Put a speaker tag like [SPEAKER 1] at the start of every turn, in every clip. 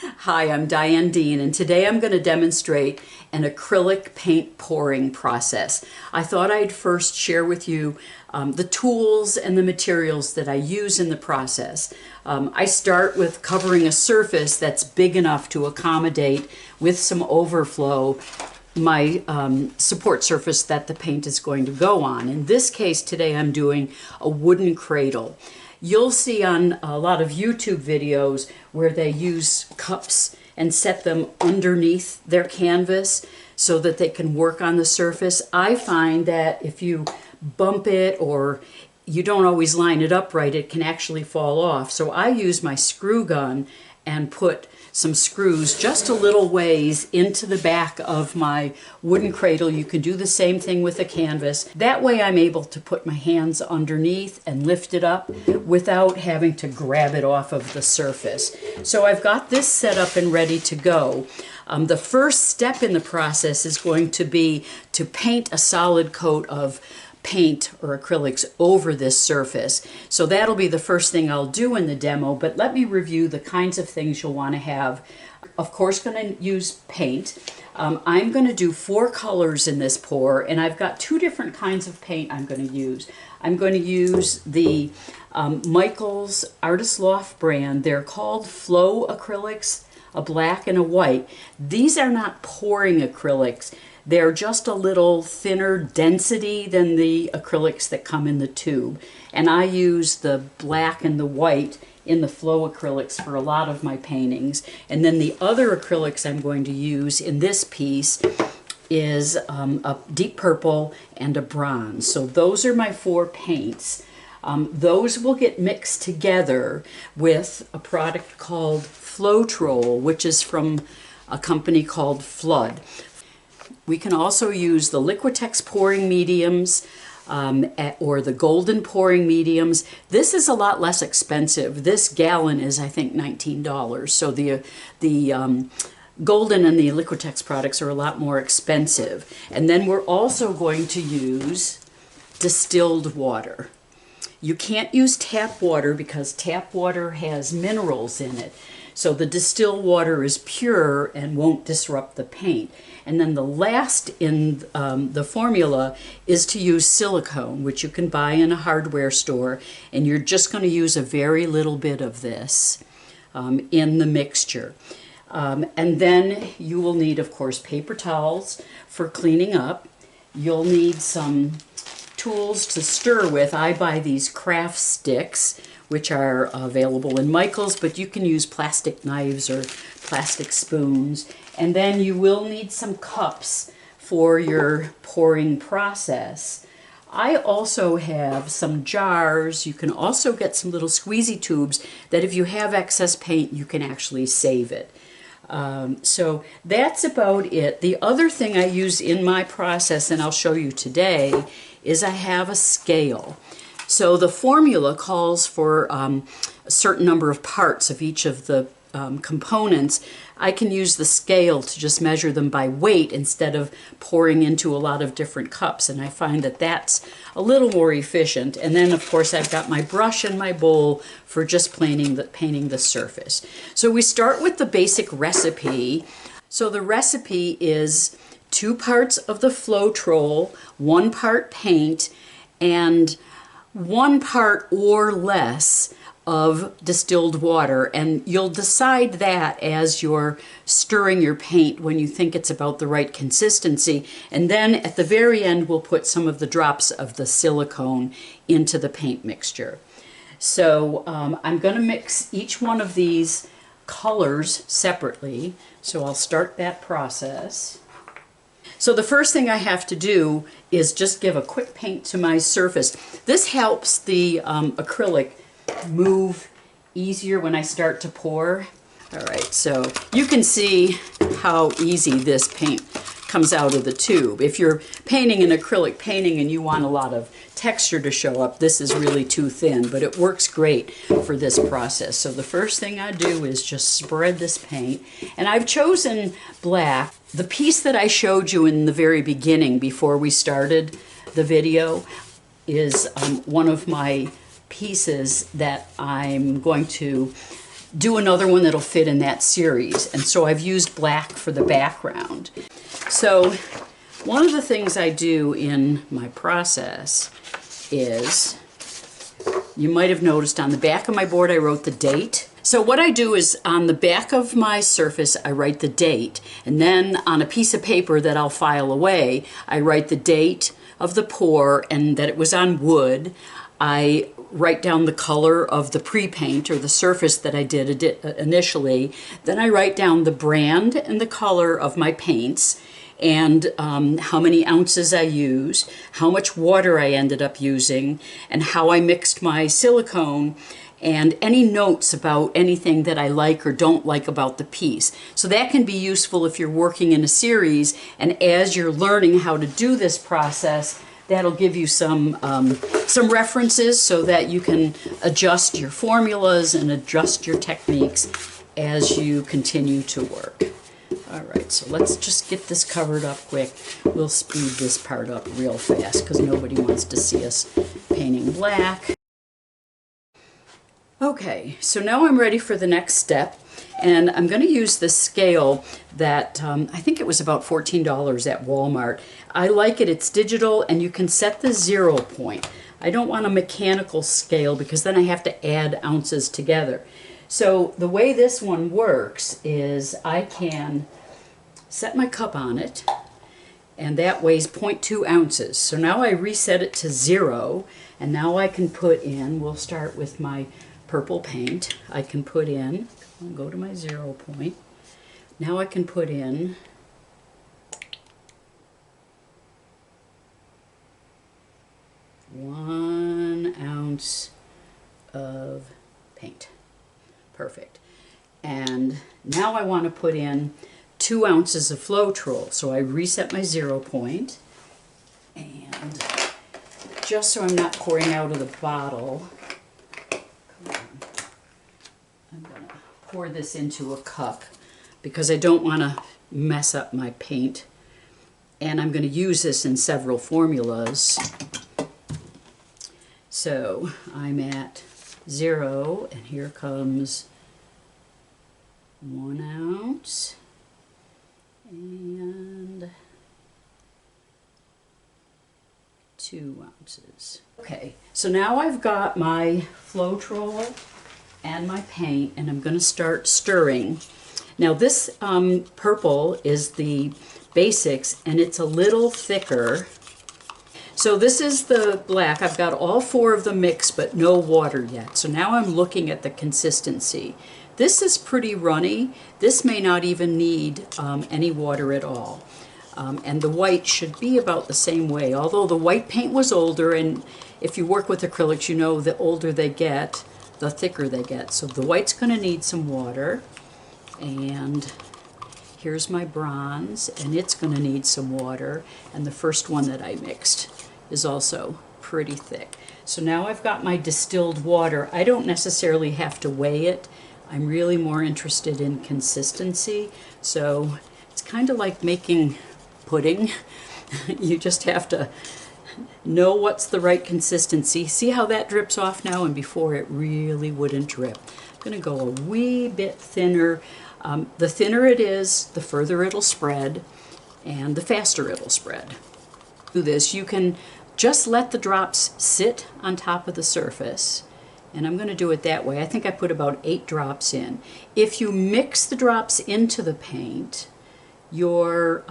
[SPEAKER 1] Hi, I'm Diane, and today I'm going to demonstrate an acrylic paint pouring process. I thought I'd first share with you the tools and the materials that I use in the process. I start with covering a surface that's big enough to accommodate, with some overflow, my support surface that the paint is going to go on. In this case today I'm doing a wooden cradle. You'll see on a lot of YouTube videos where they use cups and set them underneath their canvas so that they can work on the surface. I find that if you bump it or you don't always line it up right, it can actually fall off. So I use my screw gun and put some screws just a little ways into the back of my wooden cradle. You can do the same thing with a canvas. That way I'm able to put my hands underneath and lift it up without having to grab it off of the surface. So I've got this set up and ready to go. The first step in the process is going to be to paint a solid coat of paint or acrylics over this surface. So that'll be the first thing I'll do in the demo, but let me review the kinds of things you'll want to have. Of course, going to use paint. I'm going to do 4 colors in this pour, and I've got 2 different kinds of paint I'm going to use. I'm going to use the Michaels Artist Loft brand. They're called Flow acrylics, a black and a white. These are not pouring acrylics. They're just a little thinner density than the acrylics that come in the tube. And I use the black and the white in the Flow acrylics for a lot of my paintings. And then the other acrylics I'm going to use in this piece is a deep purple and a bronze. So those are my 4 paints. Those will get mixed together with a product called Flow-Troll, which is from a company called Flood. We can also use the Liquitex pouring mediums or the golden pouring mediums. This is a lot less expensive. This gallon is, I think, $19. So the golden and the Liquitex products are a lot more expensive. And then we're also going to use distilled water. You can't use tap water because tap water has minerals in it. So the distilled water is pure and won't disrupt the paint. And then the last in the formula is to use silicone, which you can buy in a hardware store. And you're just going to use a very little bit of this in the mixture. And then you will need, of course, paper towels for cleaning up. You'll need some tools to stir with. I buy these craft sticks, which are available in Michaels, but you can use plastic knives or plastic spoons. And then you will need some cups for your pouring process. I also have some jars. You can also get some little squeezy tubes that if you have excess paint, you can actually save it. So that's about it. The other thing I use in my process, and I'll show you today, is I have a scale. So the formula calls for a certain number of parts of each of the components. I can use the scale to just measure them by weight instead of pouring into a lot of different cups, and I find that that's a little more efficient. And then of course I've got my brush and my bowl for just painting the surface. So we start with the basic recipe. So the recipe is 2 parts of the Flow-Troll, 1 part paint, and 1 part or less of distilled water, and you'll decide that as you're stirring your paint when you think it's about the right consistency. And then at the very end we'll put some of the drops of the silicone into the paint mixture. So I'm going to mix each one of these colors separately, so I'll start that process. So the first thing I have to do is just give a quick paint to my surface. This helps the acrylic move easier when I start to pour. All right, so you can see how easy this paint comes out of the tube. If you're painting an acrylic painting and you want a lot of texture to show up, this is really too thin, but it works great for this process. So the first thing I do is just spread this paint, and I've chosen black. The piece that I showed you in the very beginning before we started the video is one of my pieces that I'm going to do another one that'll fit in that series. And so I've used black for the background. So one of the things I do in my process is, you might have noticed on the back of my board I wrote the date. So what I do is on the back of my surface I write the date, and then on a piece of paper that I'll file away I write the date of the pour and that it was on wood. I write down the color of the pre-paint or the surface that I did initially. Then I write down the brand and the color of my paints, and how many ounces I use, how much water I ended up using, and how I mixed my silicone, and any notes about anything that I like or don't like about the piece. So that can be useful if you're working in a series, and as you're learning how to do this process, that'll give you some references so that you can adjust your formulas and adjust your techniques as you continue to work. All right, so let's just get this covered up quick. We'll speed this part up real fast because nobody wants to see us painting black. Okay, so now I'm ready for the next step, and I'm going to use this scale that I think it was about $14 at Walmart. I like it, it's digital, and you can set the 0 point. I don't want a mechanical scale because then I have to add ounces together. So the way this one works is I can set my cup on it, and that weighs 0.2 ounces. So now I reset it to 0, and now I can put in, we'll start with my purple paint. I can put in, I'll go to my 0 point. Now I can put in one ounce of paint. Perfect. And now I want to put in 2 ounces of Floetrol. So I reset my 0 point, and just so I'm not pouring out of the bottle, I'm going to pour this into a cup because I don't want to mess up my paint. And I'm going to use this in several formulas. So I'm at 0, and here comes 1 ounce and 2 ounces. Okay, so now I've got my Floetrol and my paint, and I'm going to start stirring. Now this purple is the basics, and it's a little thicker. So this is the black. I've got all 4 of them mixed, but no water yet. So now I'm looking at the consistency. This is pretty runny. This may not even need any water at all. And the white should be about the same way, although the white paint was older, and if you work with acrylics, you know the older they get, the thicker they get. So the white's going to need some water, and here's my bronze, and it's going to need some water, and the first one that I mixed is also pretty thick. So now I've got my distilled water. I don't necessarily have to weigh it. I'm really more interested in consistency. So it's kind of like making pudding. You just have to know what's the right consistency. See how that drips off now, and before it really wouldn't drip. I'm going to go a wee bit thinner. The thinner it is, the further it'll spread, and the faster it'll spread. Do this, you can just let the drops sit on top of the surface, and I'm going to do it that way. I think I put about 8 drops in. If you mix the drops into the paint, your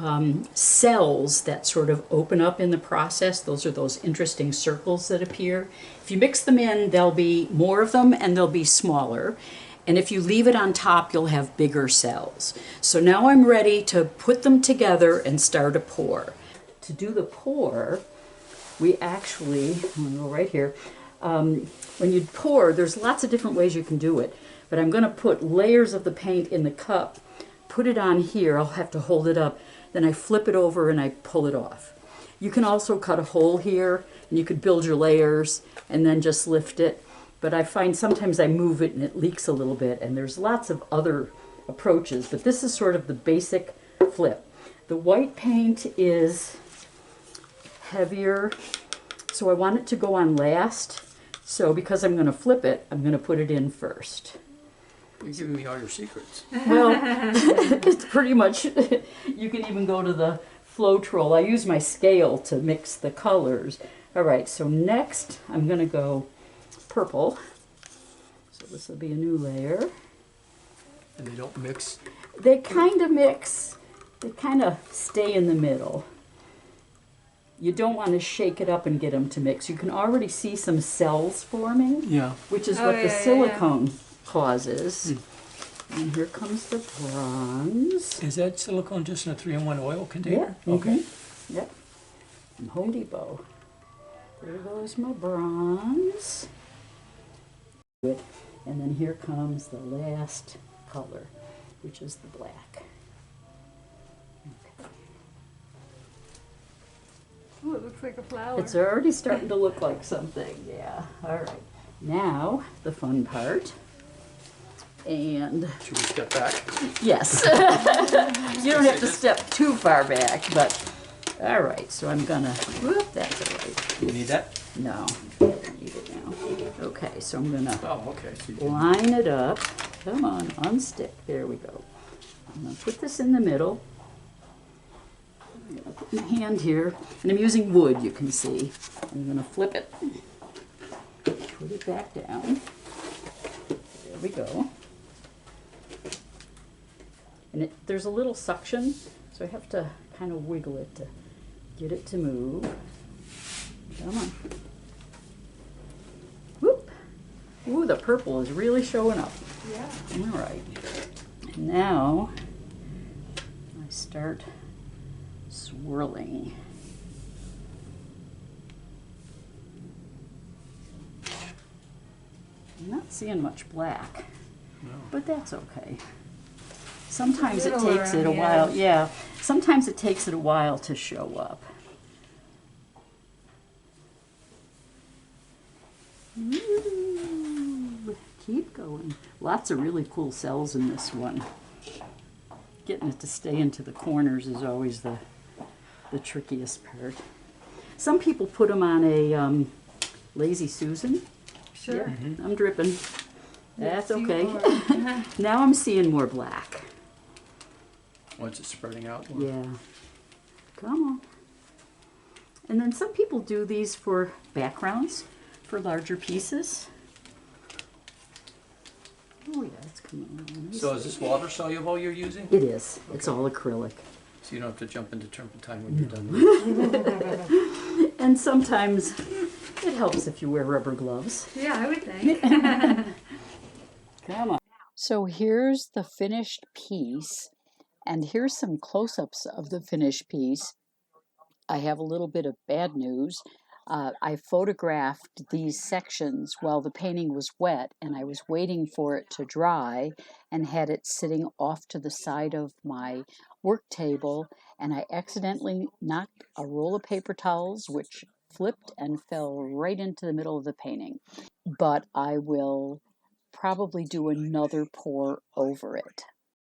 [SPEAKER 1] cells that sort of open up in the process, those are those interesting circles that appear. If you mix them in, there'll be more of them and they'll be smaller. And if you leave it on top, you'll have bigger cells. So now I'm ready to put them together and start a pour. To do the pour, we actually, I'm going to go right here. When you pour, there's lots of different ways you can do it. But I'm going to put layers of the paint in the cup, put it on here. I'll have to hold it up. Then I flip it over and I pull it off. You can also cut a hole here, and you could build your layers and then just lift it. But I find sometimes I move it and it leaks a little bit, and there's lots of other approaches, but this is sort of the basic flip. The white paint is heavier, so I want it to go on last. So because I'm going to flip it, I'm going to put it in first.
[SPEAKER 2] You're giving me all your secrets.
[SPEAKER 1] Well, it's pretty much, you can even go to the Floetrol. I use my scale to mix the colors. All right, so next I'm going to go purple. So this will be a new layer.
[SPEAKER 2] And they don't mix.
[SPEAKER 1] They kind of mix. They kind of stay in the middle. You don't want to shake it up and get them to mix. You can already see some cells forming,
[SPEAKER 2] Yeah.
[SPEAKER 1] which is what the silicone causes. And here comes the bronze.
[SPEAKER 2] Is that silicone just in a 3-in-1 oil container?
[SPEAKER 1] Yeah.
[SPEAKER 2] Okay.
[SPEAKER 1] Yep. From Home Depot. There goes my bronze. Good. And then here comes the last color, which is the black. Okay.
[SPEAKER 3] Ooh, it looks like a flower.
[SPEAKER 1] It's already starting to look like something, yeah. All right. Now, the fun part. And
[SPEAKER 2] Should we step back?
[SPEAKER 1] yes, you don't have to step too far back, but all right. So I'm gonna. Whoop, that's all right.
[SPEAKER 2] Do you need that?
[SPEAKER 1] No, I don't need it now. Okay, so I'm gonna
[SPEAKER 2] Oh, okay. So you can...
[SPEAKER 1] line it up. Come on, unstick. There we go. I'm gonna put this in the middle. I'm gonna put my hand here, and I'm using wood. You can see. I'm gonna flip it. Put it back down. There we go. And there's a little suction, so I have to kind of wiggle it to get it to move. Come on. Whoop. Ooh, the purple is really showing up.
[SPEAKER 3] Yeah.
[SPEAKER 1] All right. And now I start swirling. I'm not seeing much black, but that's okay. Sometimes it takes it a while, yeah. Sometimes it takes it a while to show up. Ooh, keep going. Lots of really cool cells in this one. Getting it to stay into the corners is always the trickiest part. Some people put them on a Lazy Susan.
[SPEAKER 3] Sure.
[SPEAKER 1] Yeah, I'm dripping. That's
[SPEAKER 3] Yes, you
[SPEAKER 1] okay.
[SPEAKER 3] are.
[SPEAKER 1] Now I'm seeing more black.
[SPEAKER 2] Once it's spreading out more.
[SPEAKER 1] Yeah. Come on. And then some people do these for backgrounds, for larger pieces. Oh yeah, it's coming on.
[SPEAKER 2] So is this water soluble you're using?
[SPEAKER 1] It is. It's all acrylic.
[SPEAKER 2] So you don't have to jump into turpentine when you're done with it.
[SPEAKER 1] And sometimes it helps if you wear rubber gloves.
[SPEAKER 3] Yeah, I would think.
[SPEAKER 1] Come on. So here's the finished piece. And here's some close-ups of the finished piece. I have a little bit of bad news. I photographed these sections while the painting was wet, and I was waiting for it to dry and had it sitting off to the side of my work table, and I accidentally knocked a roll of paper towels, which flipped and fell right into the middle of the painting. But I will probably do another pour over it.